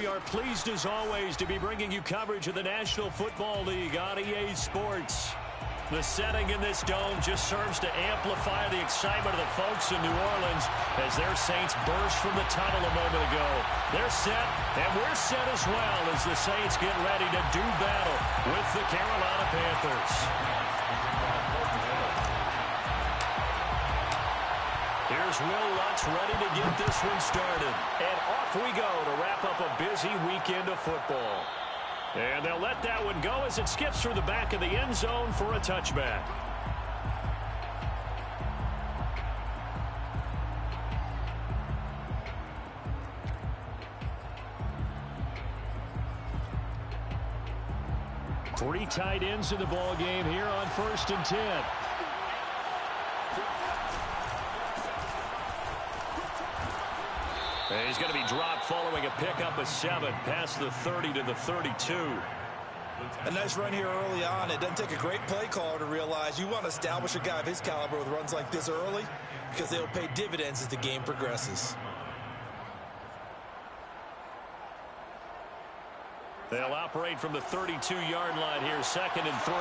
we are pleased as always to be bringing you coverage of the National Football League on EA Sports. The setting in this dome just serves to amplify the excitement of the folks in New Orleans as their Saints burst from the tunnel a moment ago. They're set, and we're set as well as the Saints get ready to do battle with the Carolina Panthers. Here's Will Lutz ready to get this one started. And off we go to wrap up a busy weekend of football. And they'll let that one go as it skips through the back of the end zone for a touchback. Three tight ends in the ball game here on 1st and 10. And he's going to be dropped following a pickup of 7 past the 30 to the 32. A nice run here early on. It doesn't take a great play caller to realize you want to establish a guy of his caliber with runs like this early because they'll pay dividends as the game progresses. They'll operate from the 32-yard line here, 2nd and 3.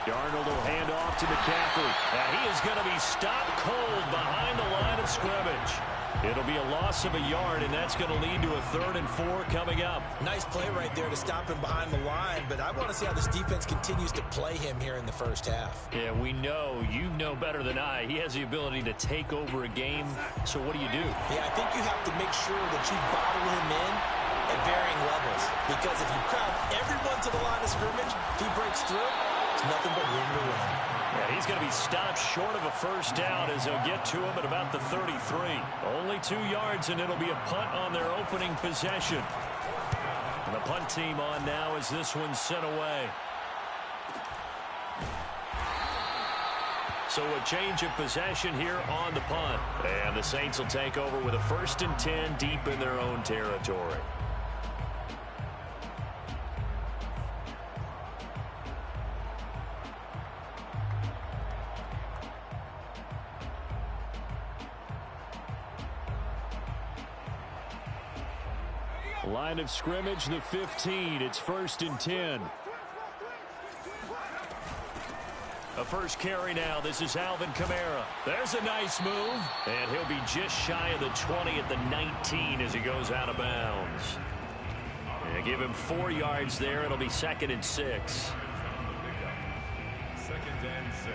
Darnold will hand off to McCaffrey. And he is going to be stopped cold behind the line of scrimmage. It'll be a loss of a yard, and that's going to lead to a 3rd and 4 coming up. Nice play right there to stop him behind the line, but I want to see how this defense continues to play him here in the first half. Yeah, we know. You know better than I. He has the ability to take over a game. So what do you do? Yeah, I think you have to make sure that you bottle him in at varying levels. Because if you crowd everyone to the line of scrimmage, if he breaks through, it's nothing but room to run. Yeah, he's going to be stopped short of a first down as they'll get to him at about the 33. Only 2 yards, and it'll be a punt on their opening possession. And the punt team on now as this one's sent away. So a change of possession here on the punt. And the Saints will take over with a 1st and 10 deep in their own territory. Line of scrimmage, the 15. It's 1st and 10. A first carry now. This is Alvin Kamara. There's a nice move. And he'll be just shy of the 20 at the 19 as he goes out of bounds. And give him 4 yards there. It'll be 2nd and 6. 2nd and 6.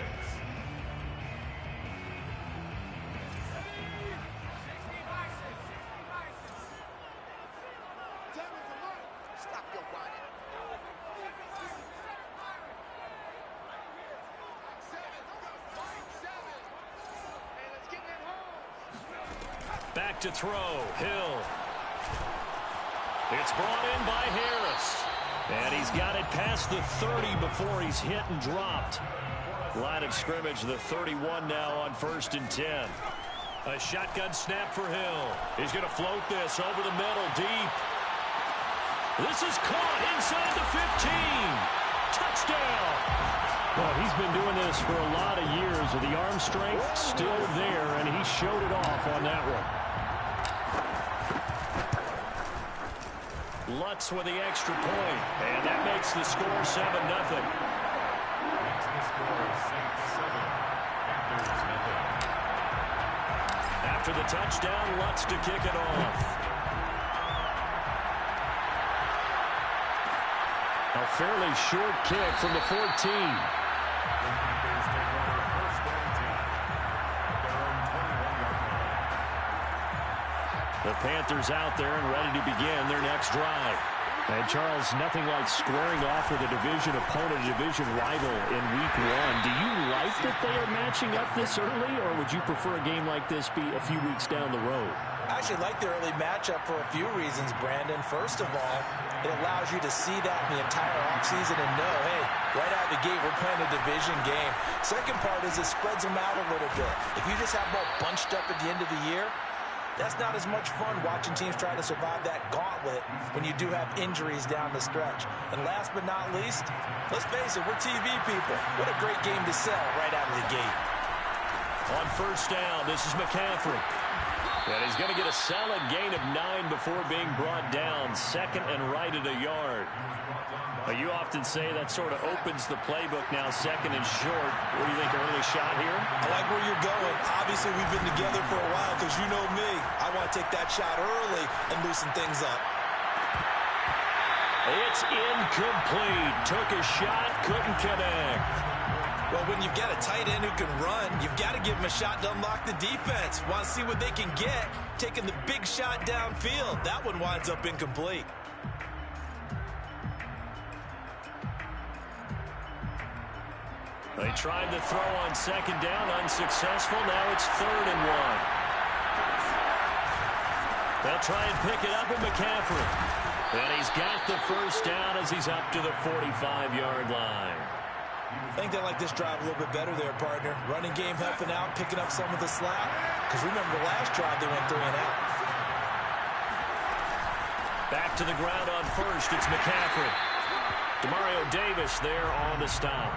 Back to throw. Hill. It's brought in by Harris. And he's got it past the 30 before he's hit and dropped. Line of scrimmage, the 31 now on 1st and 10. A shotgun snap for Hill. He's going to float this over the middle, deep. This is caught inside the 15. Touchdown. Well, he's been doing this for a lot of years with the arm strength still there, and he showed it off on that one. Lutz with the extra point, and that makes the score 7-0. Makes the score 7. Panthers nothing. After the touchdown, Lutz to kick it off. A fairly short kick from the 14. The Panthers out there and ready to begin their next drive. And, Charles, nothing like squaring off with a division opponent, a division rival in Week 1. Do you like that they are matching up this early, or would you prefer a game like this be a few weeks down the road? I actually like the early matchup for a few reasons, Brandon. First of all, it allows you to see that in the entire offseason and know, hey, right out of the gate, we're playing a division game. Second part is it spreads them out a little bit. If you just have them all bunched up at the end of the year, that's not as much fun watching teams try to survive that gauntlet when you do have injuries down the stretch. And last but not least, let's face it, we're TV people. What a great game to sell right out of the gate. On 1st down, this is McCaffrey. And he's going to get a solid gain of 9 before being brought down. Second and right at a yard. You often say that sort of opens the playbook now, second and short. What do you think, early shot here? I like where you're going. Obviously, we've been together for a while because you know me. I want to take that shot early and loosen things up. It's incomplete. Took a shot, couldn't connect. Well, when you've got a tight end who can run, you've got to give him a shot to unlock the defense. Want to see what they can get, taking the big shot downfield. That one winds up incomplete. They tried to throw on second down, unsuccessful. Now it's 3rd and 1. They'll try and pick it up with McCaffrey. And he's got the first down as he's up to the 45-yard line. I think they like this drive a little bit better there, partner. Running game helping out, picking up some of the slack. Because remember the last drive they went 3 and out. Back to the ground on first. It's McCaffrey. Demario Davis there on the stop.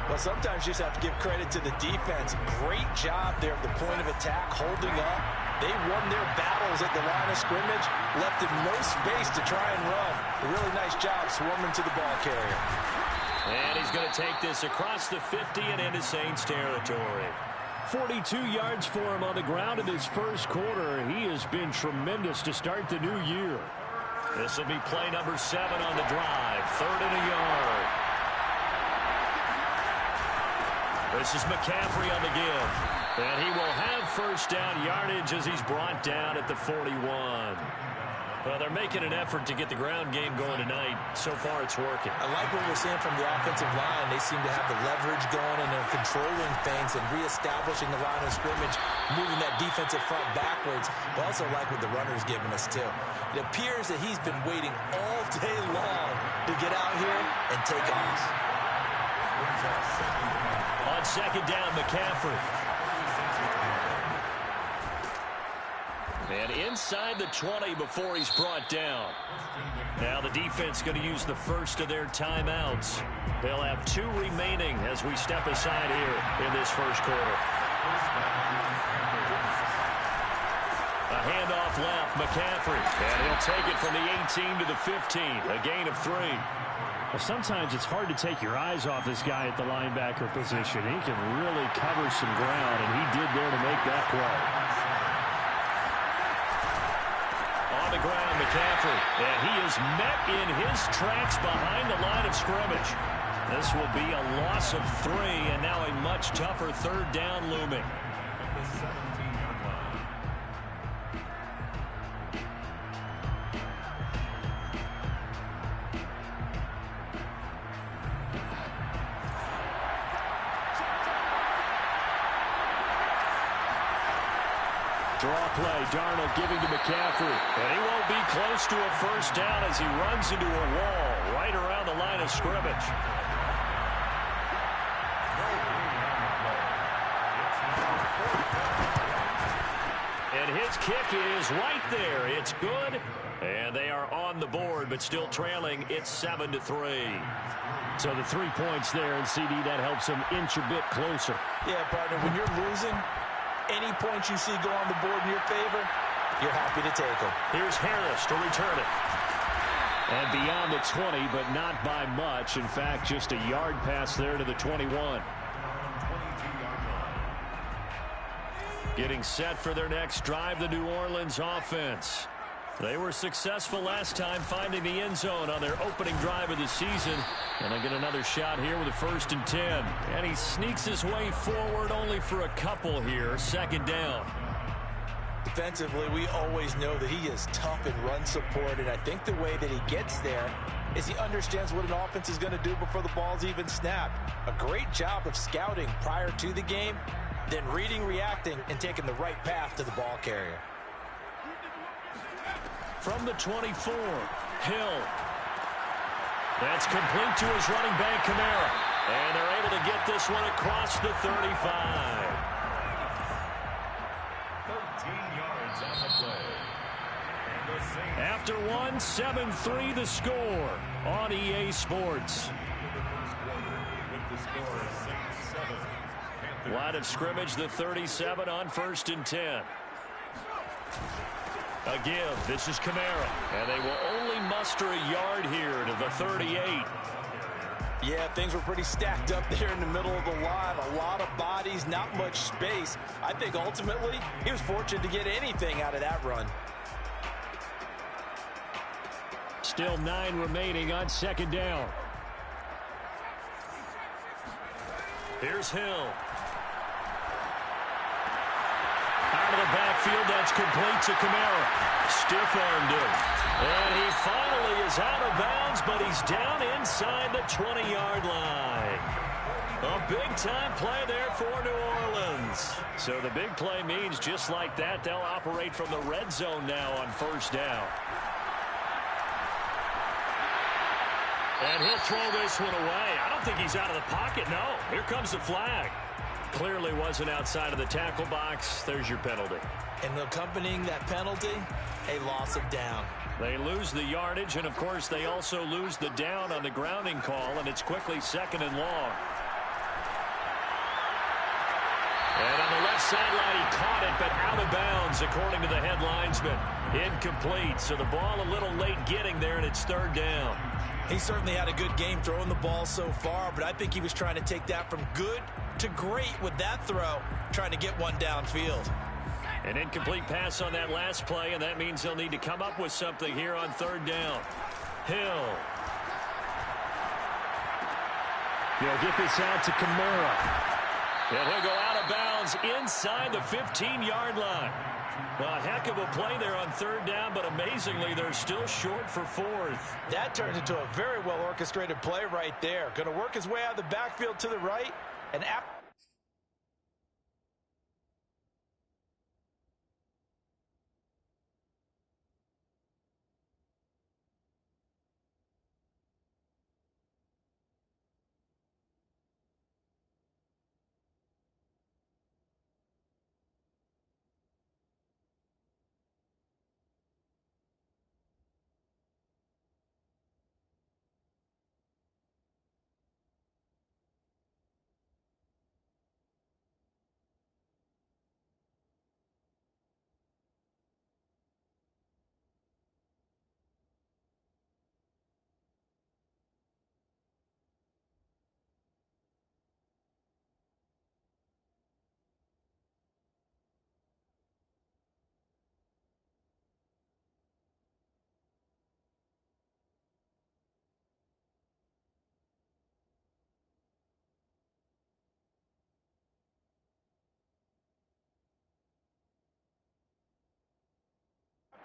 Well, sometimes you just have to give credit to the defense. Great job there at the point of attack, holding up. They won their battles at the line of scrimmage, left them no space to try and run. A really nice job swarming to the ball carrier. And he's going to take this across the 50 and into Saints territory. 42 yards for him on the ground in his first quarter. He has been tremendous to start the new year. This will be play number 7 on the drive. 3rd and a yard. This is McCaffrey on the give. And he will have first down yardage as he's brought down at the 41. Well, they're making an effort to get the ground game going tonight. So far, it's working. I like what we're seeing from the offensive line. They seem to have the leverage going and they're controlling things and reestablishing the line of scrimmage, moving that defensive front backwards. But also like what the runner's giving us, too. It appears that he's been waiting all day long to get out here and take off. On second down, McCaffrey. And inside the 20 before he's brought down. Now the defense going to use the first of their timeouts. They'll have 2 remaining as we step aside here in this first quarter. A handoff left, McCaffrey. And he'll take it from the 18 to the 15. A gain of 3. Well, sometimes it's hard to take your eyes off this guy at the linebacker position. He can really cover some ground, and he did there to make that play. On the ground, McCaffrey. And he is met in his tracks behind the line of scrimmage. This will be a loss of 3, and now a much tougher 3rd down looming. Draw play, Darnold giving to McCaffrey. And he won't be close to a first down as he runs into a wall right around the line of scrimmage. And his kick is right there. It's good. And they are on the board, but still trailing. It's 7-3. So the 3 points there, and CD, that helps him inch a bit closer. Yeah, partner, when you're losing, any points you see go on the board in your favor, you're happy to take them. Here's Harris to return it. And beyond the 20, but not by much. In fact, just a yard pass there to the 21. Getting set for their next drive, the New Orleans offense. They were successful last time finding the end zone on their opening drive of the season. And they get another shot here with a 1st and 10. And he sneaks his way forward only for a couple here. 2nd down. Defensively, we always know that he is tough in run support. And I think the way that he gets there is he understands what an offense is going to do before the ball's even snapped. A great job of scouting prior to the game, then reading, reacting, and taking the right path to the ball carrier. From the 24, Hill. That's complete to his running back, Kamara. And they're able to get this one across the 35. 13 yards on the play. And the Saints. After one, 7-3 the score on EA Sports. With the score, Saints 7. Line of scrimmage, the 37 on 1st and 10. A give. This is Kamara. And they will only muster a yard here to the 38. Yeah, things were pretty stacked up there in the middle of the line. A lot of bodies, not much space. I think ultimately he was fortunate to get anything out of that run. Still 9 remaining on second down. Here's Hill. Out of the backfield, that's complete to Kamara. Stiff-armed him. And he finally is out of bounds, but he's down inside the 20-yard line. A big-time play there for New Orleans. So the big play means just like that, they'll operate from the red zone now on first down. And he'll throw this one away. I don't think he's out of the pocket, no. Here comes the flag. Clearly wasn't outside of the tackle box. There's your penalty. And accompanying that penalty, a loss of down. They lose the yardage, and, of course, they also lose the down on the grounding call, and it's quickly second and long. And on the left sideline, he caught it, but out of bounds, according to the head linesman. Incomplete, so the ball a little late getting there, and it's third down. He certainly had a good game throwing the ball so far, but I think he was trying to take that from good to great with that throw, trying to get one downfield. An incomplete pass on that last play, and that means they'll need to come up with something here on third down. Hill. He'll get this out to Kamara. And he'll go out of bounds inside the 15-yard line. A heck of a play there on third down, but amazingly, they're still short for fourth. That turned into a very well-orchestrated play right there. Going to work his way out of the backfield to the right. And after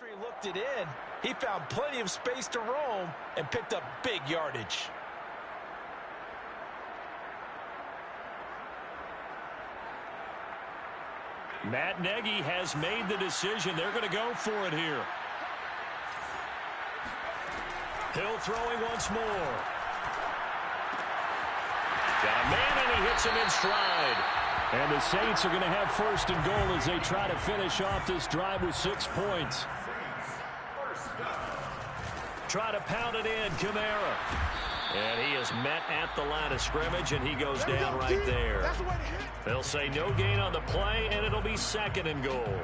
he looked it in, he found plenty of space to roam and picked up big yardage. Matt Nagy has made the decision. They're going to go for it here. Hill throwing once more. Got a man, and he hits him in stride. And the Saints are going to have first and goal as they try to finish off this drive with 6 points. Try to pound it in, Kamara. And he is met at the line of scrimmage, and he goes down right there. They'll say no gain on the play, and it'll be second and goal.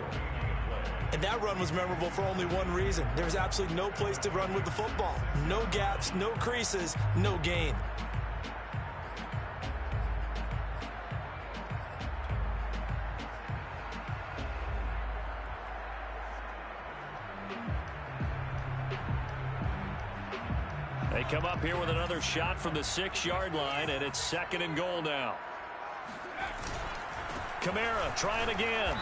And that run was memorable for only one reason. There's absolutely no place to run with the football. No gaps, no creases, no gain. They come up here with another shot from the 6-yard line, and it's second and goal now. Kamara trying again.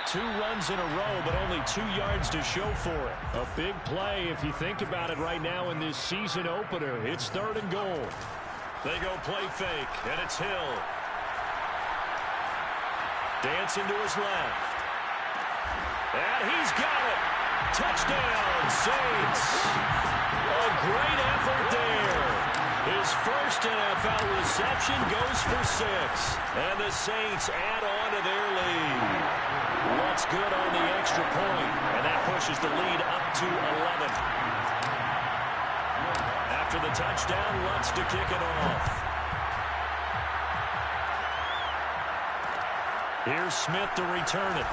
2 runs in a row, but only 2 yards to show for it. A big play if you think about it right now in this season opener. It's third and goal. They go play fake, and it's Hill. Dancing to his left. And he's got it. Touchdown, Saints. A great effort there. His first NFL reception goes for 6. And the Saints add on to their lead. What's good on the extra point, and that pushes the lead up to 11. After the touchdown, Lutz to kick it off. Here's Smith to return it.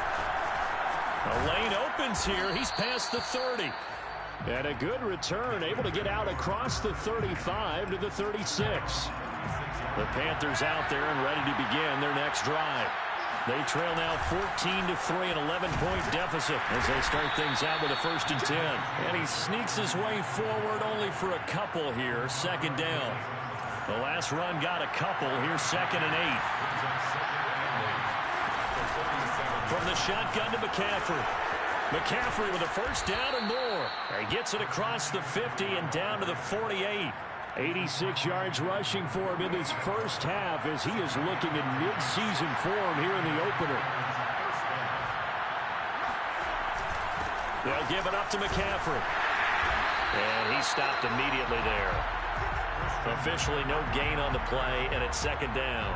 The lane opens here. He's past the 30. And a good return, able to get out across the 35 to the 36. The Panthers out there and ready to begin their next drive. They trail now 14-3, an 11-point deficit as they start things out with a 1st and 10. And he sneaks his way forward only for a couple here, 2nd down. The last run got a couple. Here's 2nd and 8. From the shotgun to McCaffrey. McCaffrey with a 1st down and more. He gets it across the 50 and down to the 48. 86 yards rushing for him in this first half as he is looking in mid-season form here in the opener. They'll give it up to McCaffrey. And he stopped immediately there. Officially no gain on the play, and it's 2nd down.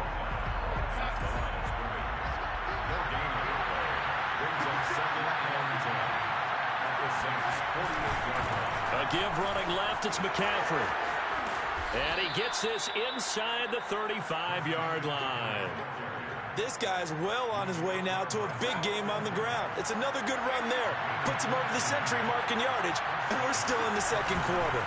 A give running left, it's McCaffrey. And he gets this inside the 35-yard line. This guy's well on his way now to a big game on the ground. It's another good run there. Puts him over the century mark in yardage, and we're still in the 2nd quarter.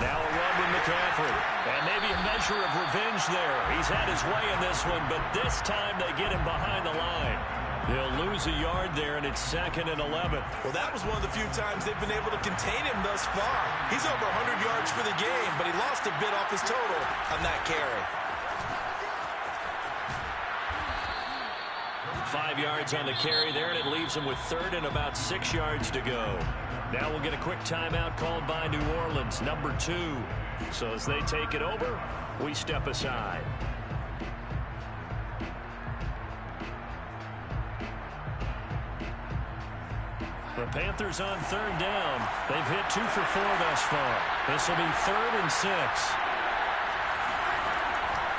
Now a run with McCaffrey. And maybe a measure of revenge there. He's had his way in this one, but this time they get him behind the line. They'll lose a yard there, and it's 2nd and 11. Well, that was one of the few times they've been able to contain him thus far. He's over 100 yards for the game, but he lost a bit off his total on that carry. 5 yards on the carry there, and it leaves him with 3rd and about 6 yards to go. Now we'll get a quick timeout called by New Orleans, number 2. So as they take it over, we step aside. The Panthers on 3rd down. They've hit 2 for 4 thus far. This will be 3rd and 6.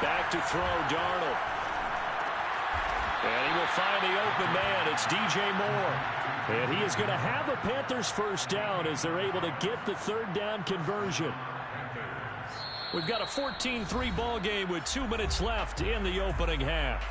Back to throw, Darnold. And he will find the open man. It's DJ Moore. And he is going to have a Panthers 1st down as they're able to get the 3rd down conversion. We've got a 14-3 ball game with 2 minutes left in the opening half.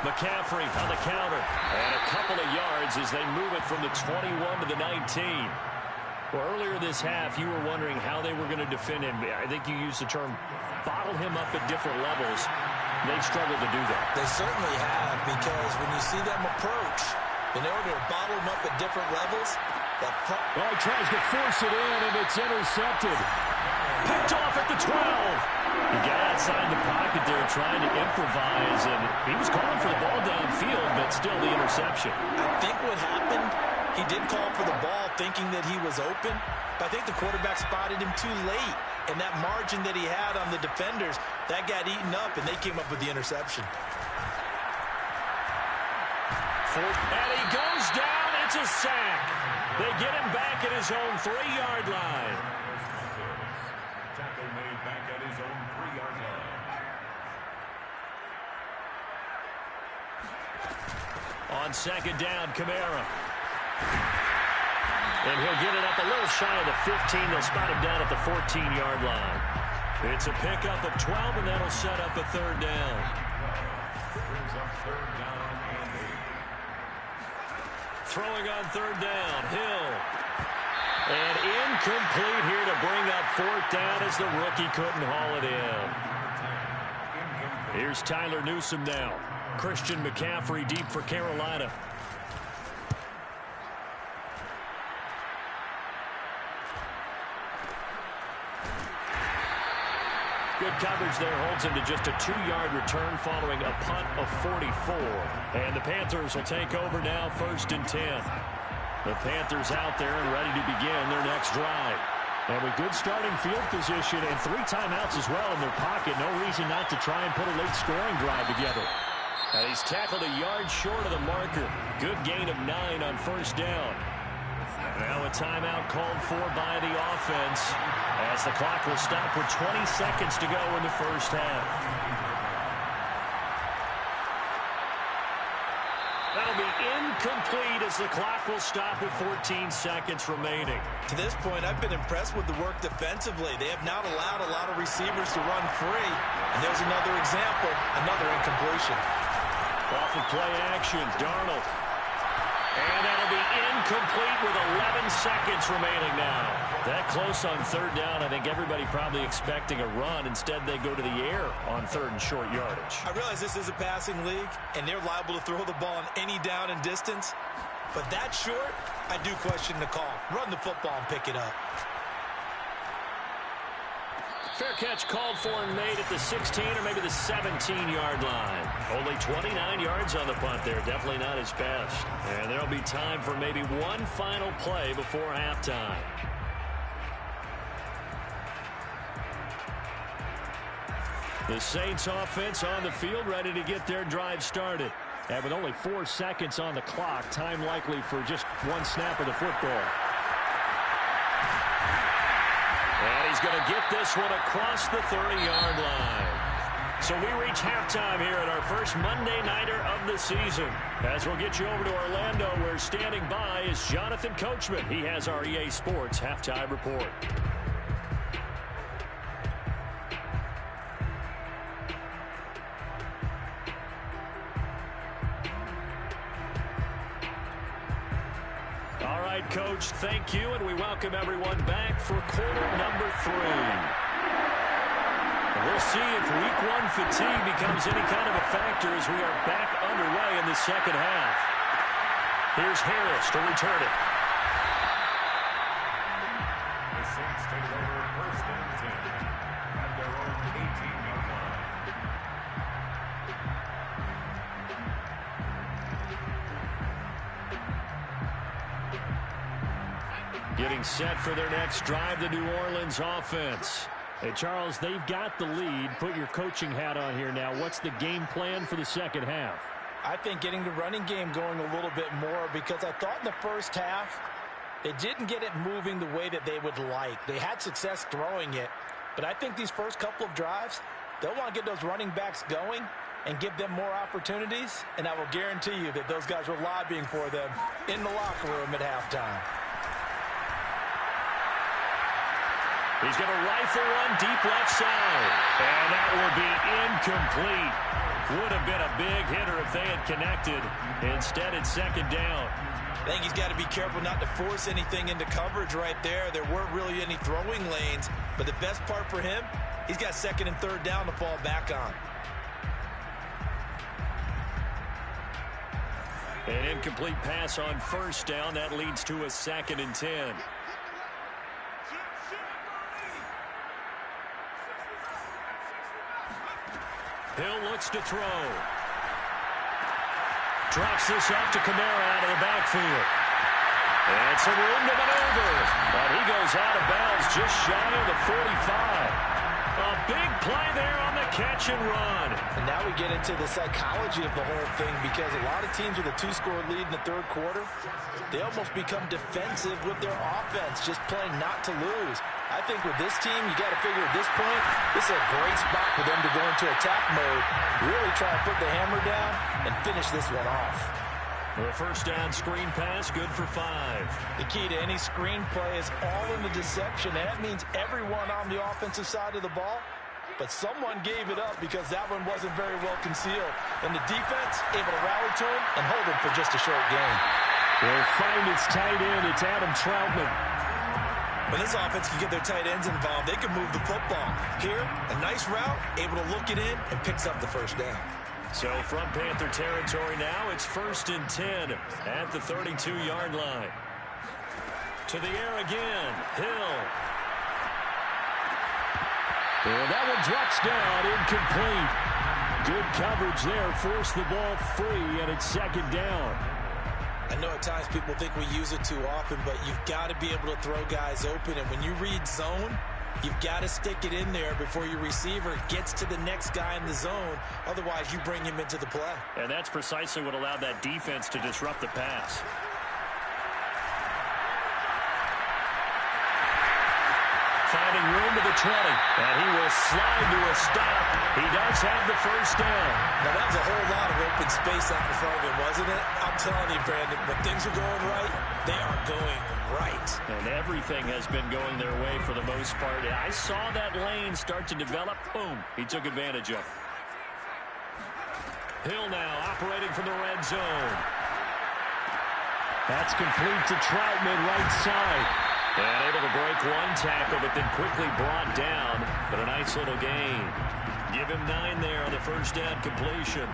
McCaffrey on the counter. And a couple of yards as they move it from the 21 to the 19. Well, earlier this half, you were wondering how they were going to defend him. I think you used the term bottle him up at different levels. They've struggled to do that. They certainly have, because when you see them approach, in order to bottle them up at different levels, he tries to force it in, and it's intercepted. Picked off at the 12. He got outside the pocket there trying to improvise, and he was calling for the ball downfield, but still the interception. I think what happened, he did call for the ball thinking that he was open, but I think the quarterback spotted him too late. And that margin that he had on the defenders, that got eaten up, and they came up with the interception. And he goes down. It's a sack. They get him back at his own 3-yard line. Tackle made back at his own 3-yard line. On 2nd down, Kamara. And he'll get it up a little shy of the 15. They'll spot him down at the 14-yard line. It's a pickup of 12, and that'll set up a 3rd down. Brings up 3rd down and 8. Throwing on 3rd down, Hill. And incomplete here to bring up 4th down as the rookie couldn't haul it in. Here's Tyler Newsome now. Christian McCaffrey deep for Carolina. Good coverage there, holds him to just a 2-yard return following a punt of 44. And the Panthers will take over now, 1st and 10. The Panthers out there and ready to begin their next drive. And with good starting field position and 3 timeouts as well in their pocket, no reason not to try and put a late scoring drive together. And he's tackled a yard short of the marker. Good gain of 9 on 1st down. Now a timeout called for by the offense as the clock will stop with 20 seconds to go in the first half. That'll be incomplete as the clock will stop with 14 seconds remaining. To this point, I've been impressed with the work defensively. They have not allowed a lot of receivers to run free. And there's another example, another incompletion. Off of play action, Darnold. And that'll be incomplete with 11 seconds remaining now. That close on third down. I think everybody probably expecting a run. Instead, they go to the air on third and short yardage. I realize this is a passing league, and they're liable to throw the ball on any down and distance. But that short, I do question the call. Run the football and pick it up. Fair catch called for and made at the 16 or maybe the 17-yard line. Only 29 yards on the punt there. Definitely not his best. And there'll be time for maybe one final play before halftime. The Saints offense on the field, ready to get their drive started. And with only 4 seconds on the clock, time likely for just one snap of the football. And he's going to get this one across the 30-yard line. So we reach halftime here at our first Monday Nighter of the season. As we'll get you over to Orlando, where standing by is Jonathan Coachman. He has our EA Sports halftime report. All right, Coach, thank you, and we welcome everyone back for quarter number 3. And we'll see if week 1 fatigue becomes any kind of a factor as we are back underway in the second half. Here's Harris to return it. The Saints take over first and 10 at their own 18-yard line. Getting set for their next drive, the New Orleans offense. Hey, Charles, they've got the lead. Put your coaching hat on here now. What's the game plan for the second half? I think getting the running game going a little bit more, because I thought in the first half they didn't get it moving the way that they would like. They had success throwing it, but I think these first couple of drives, they'll want to get those running backs going and give them more opportunities, and I will guarantee you that those guys were lobbying for them in the locker room at halftime. He's going to rifle one deep left side. And that will be incomplete. Would have been a big hitter if they had connected. Instead, it's second down. I think he's got to be careful not to force anything into coverage right there. There weren't really any throwing lanes. But the best part for him, he's got second and third down to fall back on. An incomplete pass on first down. That leads to a 2nd and 10. Hill looks to throw. Drops this off to Kamara out of the backfield. And some room to maneuver. But he goes out of bounds just shy of the 45. A big play there on the catch and run. And now we get into the psychology of the whole thing, because a lot of teams with a 2-score lead in the third quarter, they almost become defensive with their offense, just playing not to lose. I think with this team, you got to figure at this point, this is a great spot for them to go into attack mode, really try to put the hammer down and finish this one off. The first down screen pass, good for 5. The key to any screen play is all in the deception. And that means everyone on the offensive side of the ball, but someone gave it up because that one wasn't very well concealed. And the defense able to rally to him and hold him for just a short gain. Will find its tight end. It's Adam Troutman. When this offense can get their tight ends involved, they can move the football. Here, a nice route, able to look it in, and picks up the first down. So from Panther territory now, it's 1st and 10 at the 32-yard line. To the air again, Hill. And that one drops down, incomplete. Good coverage there, forced the ball free, and it's second down. I know at times people think we use it too often, but you've got to be able to throw guys open. And when you read zone, you've got to stick it in there before your receiver gets to the next guy in the zone. Otherwise, you bring him into the play. And that's precisely what allowed that defense to disrupt the pass. finding room to the 20. And he will slide to a stop. He does have the first down. Now, that was a whole lot of open space out in front of him, wasn't it? I'm telling you, Brandon, when things are going right, they are going right. And everything has been going their way for the most part. I saw that lane start to develop. Boom. He took advantage of it. Hill now operating from the red zone. That's complete to Troutman, right side. And able to break one tackle, but then quickly brought down. But a nice little gain. Give him 9 there on the first down completion.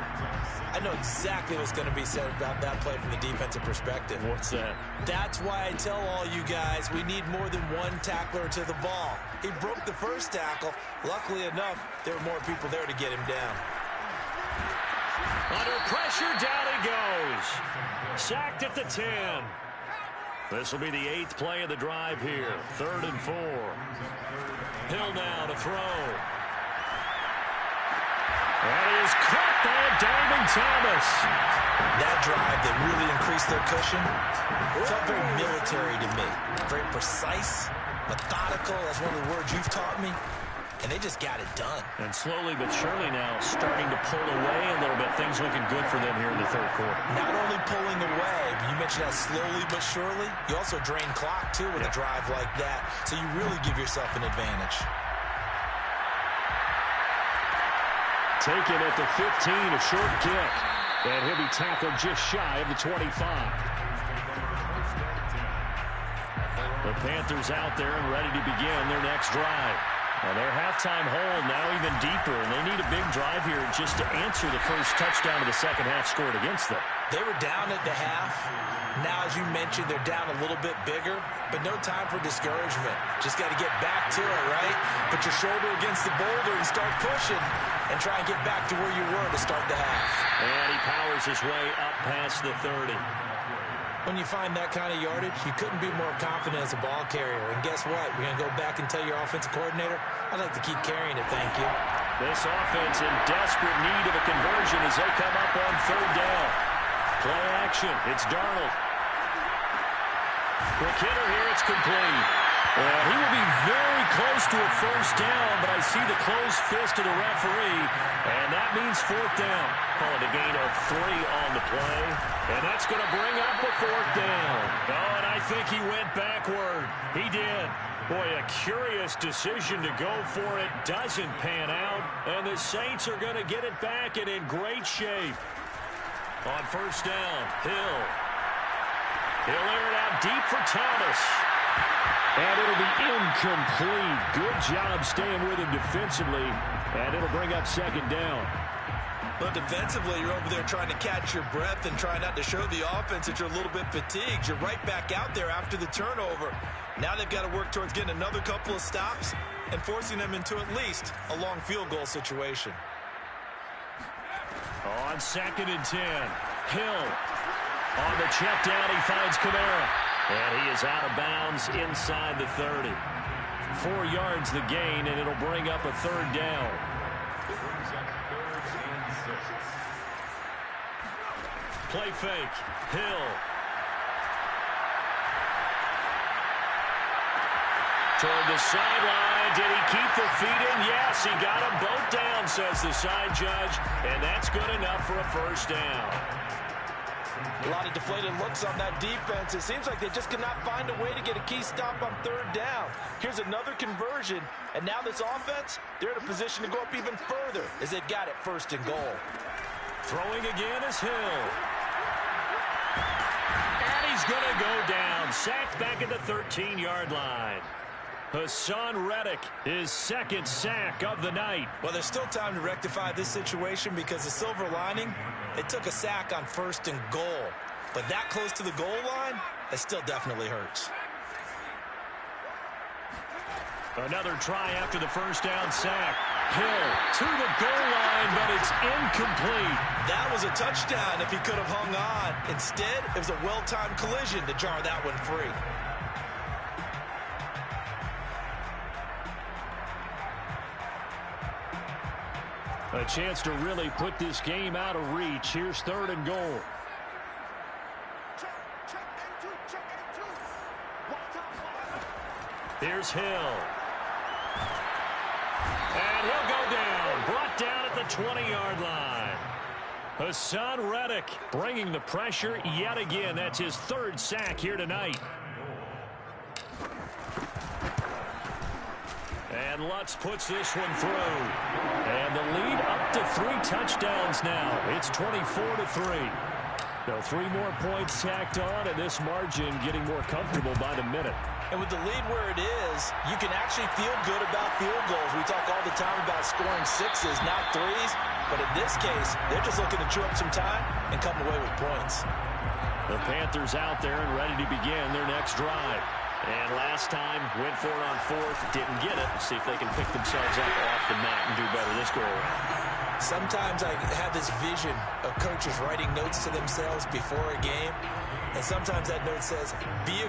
I know exactly what's going to be said about that play from the defensive perspective. What's that? That's why I tell all you guys we need more than one tackler to the ball. He broke the first tackle. Luckily enough, there were more people there to get him down. Under pressure, down he goes. Sacked at the 10. This will be the 8th play of the drive here. 3rd and 4. Hill now to throw. And he is caught by a diving Thomas. That drive that really increased their cushion felt very military to me. Very precise, methodical. That's one of the words you've taught me. And they just got it done. And slowly but surely now starting to pull away a little bit. Things looking good for them here in the 3rd quarter. Not only pulling away, but you mentioned that slowly but surely. You also drain clock, too, with a drive like that. So you really give yourself an advantage. Taken at the 15, a short kick. And he'll be tackled just shy of the 25. The Panthers out there and ready to begin their next drive. Well, their halftime hole now even deeper, and they need a big drive here just to answer the first touchdown of the second half scored against them. They were down at the half. Now, as you mentioned, they're down a little bit bigger, but no time for discouragement. Just got to get back to it, right? Put your shoulder against the boulder and start pushing and try and get back to where you were to start the half. And he powers his way up past the 30. When you find that kind of yardage, you couldn't be more confident as a ball carrier. And guess what? You're going to go back and tell your offensive coordinator, I'd like to keep carrying it, thank you. This offense in desperate need of a conversion as they come up on 3rd down. Play action. It's Darnold. Quick hitter here. It's complete. Well, he will be very close to a first down, but I see the closed fist of the referee, and that means 4th down. Call it a gain of 3 on the play, and that's going to bring up a 4th down. Oh, and I think he went backward. He did. Boy, a curious decision to go for it. Doesn't pan out, and the Saints are going to get it back and in great shape. On 1st down, Hill. He'll air it out deep for Thomas. And it'll be incomplete. Good job staying with him defensively. And it'll bring up 2nd down. But defensively, you're over there trying to catch your breath and try not to show the offense that you're a little bit fatigued. You're right back out there after the turnover. Now they've got to work towards getting another couple of stops and forcing them into at least a long field goal situation. On 2nd and 10, Hill. On the check down, he finds Kamara. And he is out of bounds inside the 30. 4 yards the gain, and it'll bring up a 3rd down. Play fake. Hill. Toward the sideline. Did he keep the feet in? Yes, he got them both down, says the side judge. And that's good enough for a first down. A lot of deflated looks on that defense. It seems like they just cannot find a way to get a key stop on 3rd down. Here's another conversion, and now this offense, they're in a position to go up even further as they've got it 1st and goal. Throwing again is Hill. And he's going to go down. Sacked back at the 13-yard line. Hassan Reddick, his 2nd sack of the night. Well, there's still time to rectify this situation because the silver lining, they took a sack on 1st and goal. But that close to the goal line, it still definitely hurts. Another try after the first down sack. Hill to the goal line, but it's incomplete. That was a touchdown if he could have hung on. Instead, it was a well-timed collision to jar that one free. A chance to really put this game out of reach. Here's 3rd and goal. Here's Hill. And he'll go down. Brought down at the 20-yard line. Hassan Reddick bringing the pressure yet again. That's his third sack here tonight. And Lutz puts this one through. And the lead up to 3 touchdowns now. It's 24-3. Now 3 more points tacked on, and this margin getting more comfortable by the minute. And with the lead where it is, you can actually feel good about field goals. We talk all the time about scoring 6s, not 3s. But in this case, they're just looking to chew up some time and come away with points. The Panthers out there and ready to begin their next drive. And last time, went for it on 4th, didn't get it. Let's see if they can pick themselves up off the mat and do better this go around. Sometimes I have this vision of coaches writing notes to themselves before a game. And sometimes that note says, be a